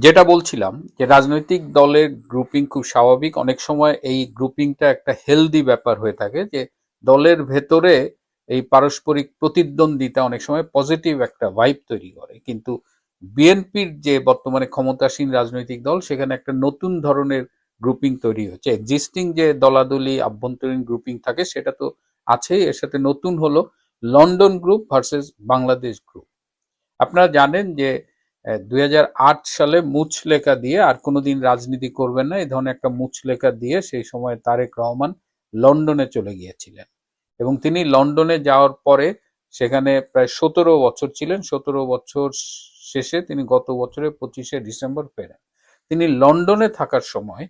যেটা বলছিলাম যে রাজনৈতিক দলের গ্রুপিং খুব স্বাভাবিক। অনেক সময় এই গ্রুপিংটা একটা হেলদি ব্যাপার হয়ে থাকে, যে দলের ভেতরে এই পারস্পরিক প্রতিদ্বন্দ্বিতা অনেক সময় পজিটিভ একটা ভাইব তৈরি করে। কিন্তু বিএনপির যে বর্তমানে ক্ষমতাসীন রাজনৈতিক দল, সেখানে একটা নতুন ধরনের গ্রুপিং তৈরি হচ্ছে। এক্সিস্টিং যে দলাদলি আভ্যন্তরীণ গ্রুপিং থাকে সেটা তো আছেই, এর সাথে নতুন হলো London group versus Bangladesh group. আপনারা জানেন যে 2008 সালে মুচলেকা দিয়ে আর কোনোদিন রাজনীতি করবেন না, এই ধরনের একটা মুচলেকা দিয়ে সেই সময় তারেক রহমান লন্ডনে চলে গিয়েছিলেন। এবং তিনি লন্ডনে যাওয়ার পরে সেখানে প্রায় 17 বছর ছিলেন। 17 বছর শেষে তিনি গত বছরের 25শে ডিসেম্বর ফেরেন। তিনি লন্ডনে থাকার সময়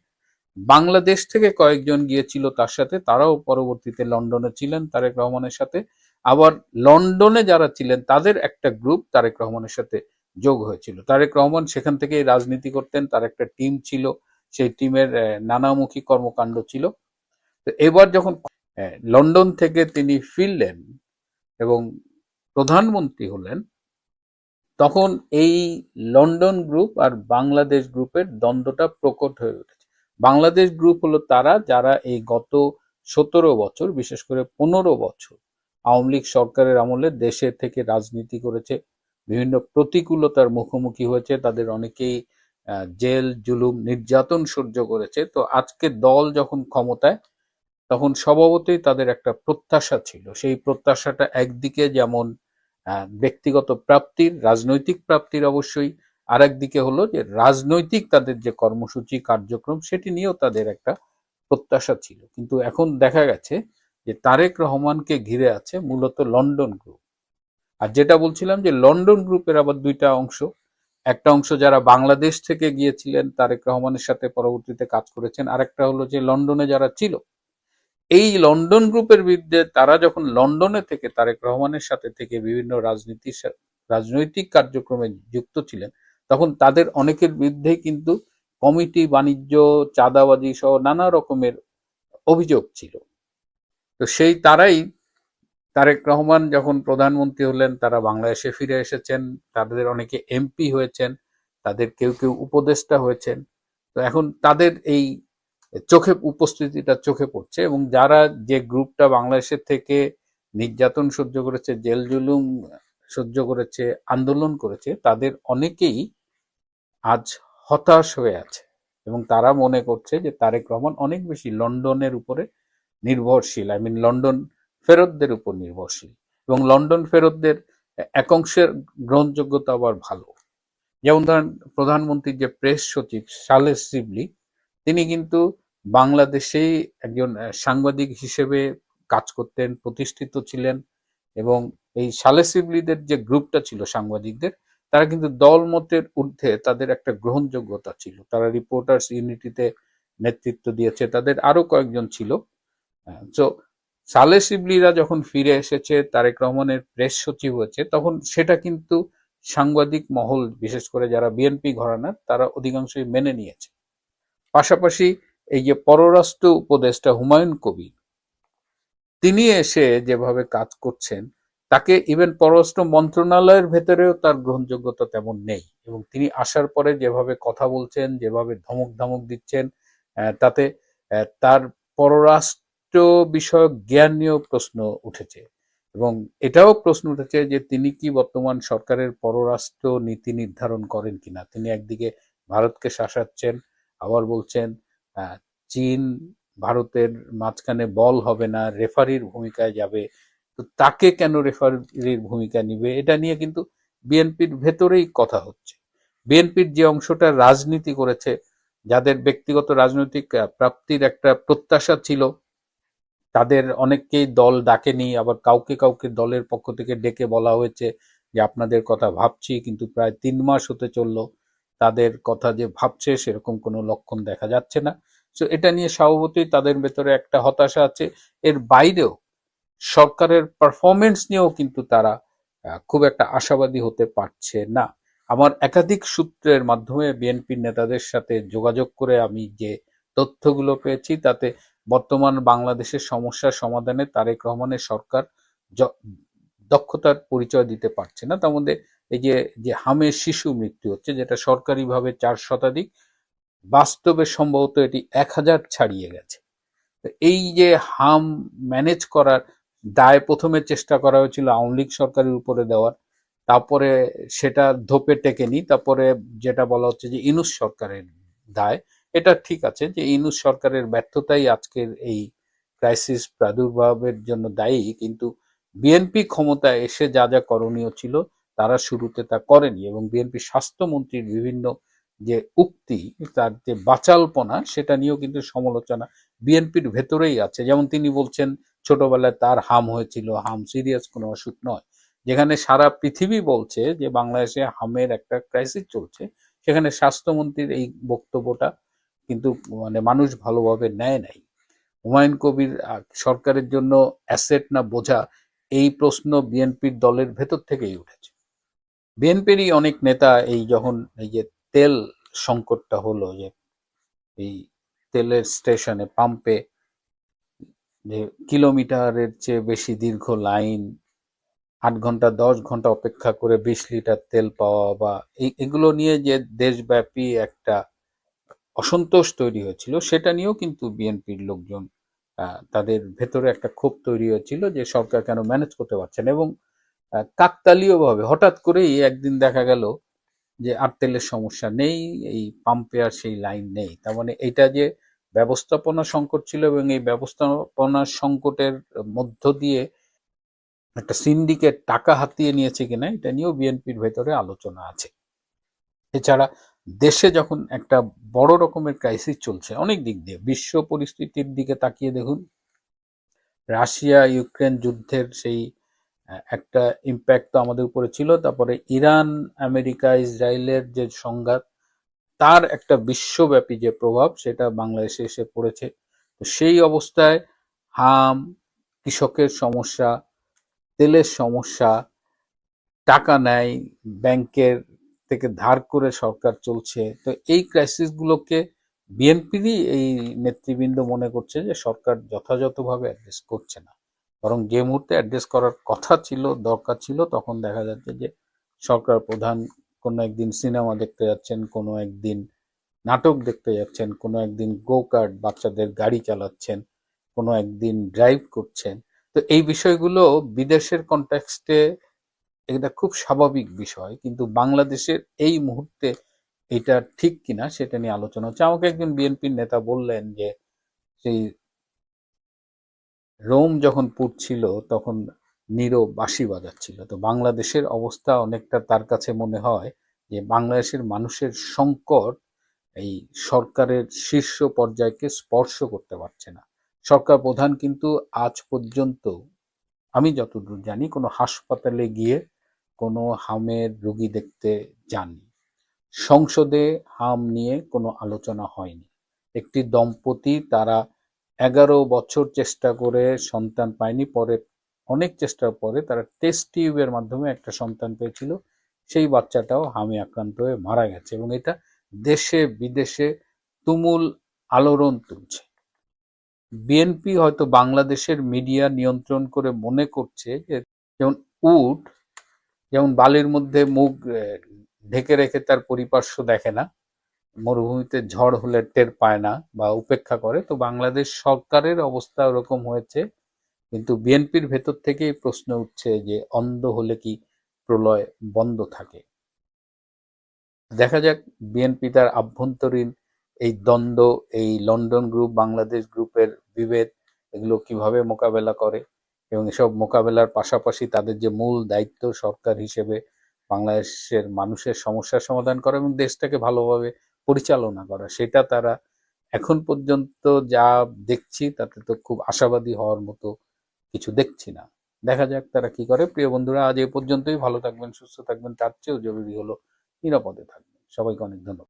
বাংলাদেশ থেকে কয়েকজন গিয়েছিল তার সাথে, তারাও পরবর্তীতে লন্ডনে ছিলেন তারেক রহমানের সাথে। আবার লন্ডনে যারা ছিলেন তাদের একটা গ্রুপ তারেক রহমানের সাথে যোগ হয়েছিল। তারেক রহমান সেখান থেকে রাজনীতি করতেন, তার একটা টিম ছিল, সেই টিমের নানামুখী কর্মকাণ্ড ছিল। তো এবার যখন লন্ডন থেকে তিনি ফিরলেন এবং প্রধানমন্ত্রী হলেন, তখন এই লন্ডন গ্রুপ আর বাংলাদেশ গ্রুপের দ্বন্দ্বটা প্রকট হয়ে উঠেছে। বাংলাদেশ গ্রুপ হলো তারা যারা এই গত 17 বছর, বিশেষ করে 15 বছর আওয়ামী লীগ সরকারের আমলে দেশে থেকে রাজনীতি করেছে, বিভিন্ন প্রতিকূলতার মুখোমুখি হয়েছে, তাদের অনেকেই জেল জুলুম নির্যাতন সহ্য করেছে। তো আজকে দল যখন ক্ষমতায়, তখন স্বভাবতই তাদের একটা প্রত্যাশা ছিল। সেই প্রত্যাশাটা একদিকে যেমন ব্যক্তিগত প্রাপ্তির, রাজনৈতিক প্রাপ্তির অবশ্যই, আর একদিকে হলো যে রাজনৈতিক তাদের যে কর্মসূচি কার্যক্রম সেটি নিয়েও তাদের একটা প্রত্যাশা ছিল। কিন্তু এখন দেখা গেছে যে তারেক রহমানকে ঘিরে আছে মূলত লন্ডন গ্রুপ। আর যেটা বলছিলাম যে লন্ডন গ্রুপের আবার দুইটা অংশ। একটা অংশ যারা বাংলাদেশ থেকে গিয়েছিলেন তারেক রহমানের সাথে পরবর্তীতে কাজ করেছেন, আরেকটা হলো যে লন্ডনে যারা ছিল। এই লন্ডন গ্রুপের বিরুদ্ধে তারা যখন লন্ডনে থেকে তারেক রহমানের সাথে থেকে বিভিন্ন রাজনৈতিক কার্যক্রমে যুক্ত ছিলেন, তখন তাদের অনেকের বিরুদ্ধেই কিন্তু কমিটি বাণিজ্য, চাঁদাবাজি সহ নানা রকমের অভিযোগ ছিল। তো সেই তারাই তারেক রহমান যখন প্রধানমন্ত্রী হলেন, তারা বাংলাদেশে ফিরে এসেছেন, তাদের অনেকে এমপি হয়েছেন, তাদের কেউ কেউ উপদেষ্টা হয়েছেন। তো এখন তাদের এই চোখে উপস্থিতিটা চোখে পড়ছে, এবং যারা যে গ্রুপটা বাংলাদেশের থেকে নির্যাতন সহ্য করেছে, জেল জুলুম সহ্য করেছে, আন্দোলন করেছে, তাদের অনেকেই আজ হতাশ হয়ে আছে। এবং তারা মনে করছে যে তারেক রহমান অনেক বেশি লন্ডনের উপরে নির্ভরশীল, লন্ডন ফেরতদের উপর নির্ভরশীল। এবং লন্ডন ফেরতদের এক অংশের গ্রহণযোগ্যতা আবার ভালো। যেমন ধরেন, প্রধানমন্ত্রীর যে প্রেস সচিব সালেহ শিবলি, তিনি কিন্তু বাংলাদেশেই একজন সাংবাদিক হিসেবে কাজ করতেন, প্রতিষ্ঠিত ছিলেন। এবং এই সালেহ শিবলিদের যে গ্রুপটা ছিল সাংবাদিকদের, তারা কিন্তু দলমতের ঊর্ধ্বে তাদের একটা গ্রহণযোগ্যতা ছিল। তারা রিপোর্টার্স ইউনিটিতে নেতৃত্ব দিয়েছে, তাদের আরো কয়েকজন ছিল। তো সালেহ শিবলিরা যখন ফিরে এসেছে, তারেক রহমানের প্রেস সচিব হয়েছে, তখন সেটা কিন্তু সাংবাদিক মহল, বিশেষ করে যারা বিএনপি ঘরানার, তারা অধিকাংশই মেনে নিয়েছে। পাশাপাশি এই যে পররাষ্ট্র উপদেষ্টা হুমায়ুন কবির, তিনি এসে যেভাবে কাজ করছেন, তাকে ইভেন পররাষ্ট্র মন্ত্রণালয়ের ভেতরেও তার গ্রহণযোগ্যতা তেমন নেই। এবং তিনি আসার পরে যেভাবে কথা বলছেন, যেভাবে ধমক ধমক দিচ্ছেন, তাতে তার পররাষ্ট্র বিষয়ক জ্ঞান নিয়েও প্রশ্ন উঠেছে। এবং এটাও প্রশ্ন উঠেছে যে তিনি কি বর্তমান সরকারের পররাষ্ট্র নীতি নির্ধারণ করেন কিনা। তিনি একদিকে ভারতকে শাসাচ্ছেন, আবার বলছেন চীন ভারতের মাঝখানে বল হবে না, রেফারির ভূমিকায় যাবে। তো তাকে কেন রেফারির ভূমিকা নিবে, এটা নিয়ে কিন্তু বিএনপির ভেতরেই কথা হচ্ছে। বিএনপির যে অংশটা রাজনীতি করেছে, যাদের ব্যক্তিগত রাজনৈতিক প্রাপ্তির একটা প্রত্যাশা ছিল, তাদের অনেককেই দল ডাকেনি, আবার কাউকে কাউকে দলের পক্ষ থেকে ডেকে বলা হয়েছে যে আপনাদের কথা ভাবছি, কিন্তু প্রায় 3 মাস হতে চললো, তাদের কথা যে ভাবছে সেরকম কোনো লক্ষণ দেখা যাচ্ছে না। তো এটা নিয়ে স্বভাবতই তাদের ভেতরে একটা হতাশা আছে। এর বাইরেও সরকারের পারফরমেন্স নিয়েও কিন্তু তারা খুব একটা আশাবাদী হতে পারছে না। আমার একাধিক সূত্রের মাধ্যমে বিএনপির নেতাদের সাথে যোগাযোগ করে আমি যে তথ্যগুলো পেয়েছি, তাতে বর্তমান বাংলাদেশের সমস্যার সমাধানে তারেক রহমানের সরকার দক্ষতার পরিচয় দিতে পারছে না। তার মধ্যে এই যে যে হামের শিশু মৃত্যু হচ্ছে, যেটা সরকারিভাবে 4 শতাধিক, বাস্তবে সম্ভবত এটি 1,000 ছাড়িয়ে গেছে। তো এই যে হাম ম্যানেজ করার দায় প্রথমে চেষ্টা করা হয়েছিল আওয়ামী লীগ সরকারের উপরে দেওয়ার, তারপরে সেটা ধোপে টেকেনি, তারপরে যেটা বলা হচ্ছে যে ইউনূস সরকারের দায়। এটা ঠিক আছে যে ইউনূস সরকারের ব্যর্থতাই আজকের এই ক্রাইসিস প্রাদুর্ভাবের জন্য দায়ী, কিন্তু বিএনপি ক্ষমতায় এসে যা যা করণীয় ছিল তারা শুরুতে তা করেনি, এবং বিএনপি স্বাস্থ্যমন্ত্রীর বিভিন্ন যে উক্তি, তার যে বাচালপনা, সেটা নিয়েও কিন্তু সমালোচনা বিএনপির ভেতরেই আছে। যেমন তিনি বলছেন ছোটবেলায় তার হাম হয়েছিল, হাম সিরিয়াস কোনো অসুখ নয়। যেখানে সারা পৃথিবী বলছে যে বাংলাদেশে হামের একটা ক্রাইসিস চলছে, সেখানে স্বাস্থ্যমন্ত্রীর এই বক্তব্যটা কিন্তু মানে মানুষ ভালোভাবে নেয় নাই। হুমায়ুন কবির সরকারের জন্য অ্যাসেট না বোঝা, এই প্রশ্ন বিএনপির দলের ভেতর থেকেই উঠেছে। বিএনপিরই অনেক নেতা এই যখন এই যে তেল সংকটটা হলো, যে এই তেলের স্টেশনে পাম্পে যে কিলোমিটারের চেয়ে বেশি দীর্ঘ লাইন, 8 ঘন্টা 10 ঘন্টা অপেক্ষা করে 20 লিটার তেল পাওয়া, বা এগুলো নিয়ে যে দেশব্যাপী একটা অসন্তোষ তৈরি হয়েছিল, সেটা নিয়েও কিন্তু বিএনপির লোকজন তাদের ভেতরে একটা ক্ষোভ তৈরি হয়েছিল যে সরকার কেন ম্যানেজ করতে পারছে না। এবং কাকতালীয়ভাবে হঠাৎ করেই একদিন দেখা গেল যে আর তেলের সমস্যা নেই, এই পাম্পে আর সেই লাইন নেই। তার মানে এটা যে ব্যবস্থাপনা সংকট ছিল, এবং এই ব্যবস্থাপনা সংকটের মধ্য দিয়ে একটা সিন্ডিকেট টাকা হাতিয়ে নিয়েছে কিনা, এটা নিয়েও বিএনপির ভেতরে আলোচনা আছে। এছাড়া দেশে যখন একটা বড় রকমের ক্রাইসিস চলছে অনেক দিক দিয়ে, বিশ্ব পরিস্থিতির দিকে তাকিয়ে দেখুন, রাশিয়া ইউক্রেন যুদ্ধের সেই একটা ইম্প্যাক্ট তো আমাদের উপরে ছিল, তারপরে ইরান আমেরিকা ইসরায়েলের যে সংঘাত, তার একটা বিশ্বব্যাপী যে প্রভাব, সেটা বাংলাদেশে এসে পড়েছে। তো সেই অবস্থায় হাম, কৃষকের সমস্যা, তেলের সমস্যা, টাকা নেয় ব্যাংকের থেকে ধার করে সরকার চলছে, তো এই ক্রাইসিসগুলোকে বিএনপিরই এই নেতৃবৃন্দ মনে করছে যে সরকার যথাযথভাবে অ্যাড্রেস করছে না। বরং যে মুহূর্তে অ্যাড্রেস করার কথা ছিল, দরকার ছিল, তখন দেখা যাচ্ছে যে সরকার প্রধান কোনো একদিন সিনেমা দেখতে যাচ্ছেন, কোনো একদিন নাটক দেখতে যাচ্ছেন, কোনো একদিন গো কার্ট বাচ্চাদের গাড়ি চালাচ্ছেন, কোনো একদিন ড্রাইভ করছেন। তো এই বিষয়গুলো বিদেশের কনটেক্সটে এটা খুব স্বাভাবিক বিষয়, কিন্তু বাংলাদেশের এই মুহূর্তে এটা ঠিক কিনা সেটা নিয়ে আলোচনা হচ্ছে। আমাকে একজন বিএনপির নেতা বললেন যে সেই রোম যখন পুড়ছিল তখন নীরব বাঁশি বাজাচ্ছিল। তো বাংলাদেশের অবস্থা অনেকটা তার কাছে মনে হয় যে বাংলাদেশের মানুষের সংকট এই সরকারের শীর্ষ পর্যায়কে স্পর্শ করতে পারছে না। সরকার প্রধান কিন্তু আজ পর্যন্ত আমি যতদূর জানি কোনো হাসপাতালে গিয়ে কোনো হামের রোগী দেখতে যাননি। সংসদে হাম নিয়ে কোনো আলোচনা হয়নি। একটি দম্পতি, তারা 11 বছর চেষ্টা করে সন্তান পায়নি, পরে অনেক চেষ্টার পরে তারা টেস্ট টিউবের মাধ্যমে একটা সন্তান পেয়েছিল, সেই বাচ্চাটাও হামে আক্রান্ত হয়ে মারা গেছে, এবং এটা দেশে বিদেশে তুমুল আলোড়ন তুলছে। বিএনপি হয়তো বাংলাদেশের মিডিয়া নিয়ন্ত্রণ করে মনে করছে যে যেমন উট যেমন বালির মধ্যে মুখ ঢেকে রেখে তার পরিপার্শ্ব দেখে না, মরুভূমিতে ঝড় হলে টের পায় না বা উপেক্ষা করে, তো বাংলাদেশ সরকারের অবস্থা ওরকম হয়েছে। কিন্তু বিএনপির ভেতর থেকেই প্রশ্ন উঠছে যে অন্ধ হলে কি প্রলয় বন্ধ থাকে। দেখা যাক বিএনপি তার আভ্যন্তরীণ এই দ্বন্দ্ব, এই লন্ডন গ্রুপ বাংলাদেশ গ্রুপের বিভেদ, এগুলো কিভাবে মোকাবেলা করে, এবং এসব মোকাবেলার পাশাপাশি তাদের যে মূল দায়িত্ব সরকার হিসেবে বাংলাদেশের মানুষের সমস্যার সমাধান করা এবং দেশটাকে ভালোভাবে পরিচালনা করা, সেটা তারা এখন পর্যন্ত যা দেখছি তাতে তো খুব আশাবাদী হওয়ার মতো কিছু দেখছি না। দেখা যাক তারা কি করে। প্রিয় বন্ধুরা, আজ এ পর্যন্তই। ভালো থাকবেন, সুস্থ থাকবেন, তার চেয়েও জরুরি হলো নিরাপদে থাকবেন। সবাইকে অনেক ধন্যবাদ।